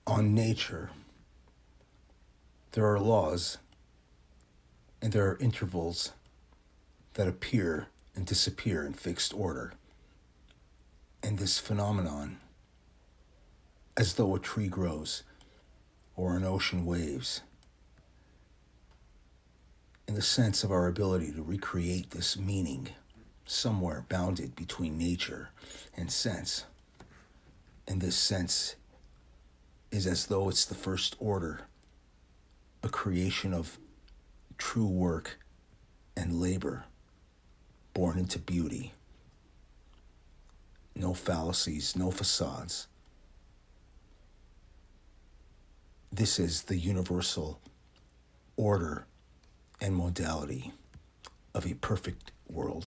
On nature, there are laws and there are intervals that appear and disappear in fixed order. And this phenomenon, as though a tree grows or an ocean waves, in the sense of our ability to recreate this meaning somewhere bounded between nature and sense. And this sense is as though it's the first order, a creation of true work and labor, born into beauty. No fallacies, no facades. This is the universal order and modality of a perfect world.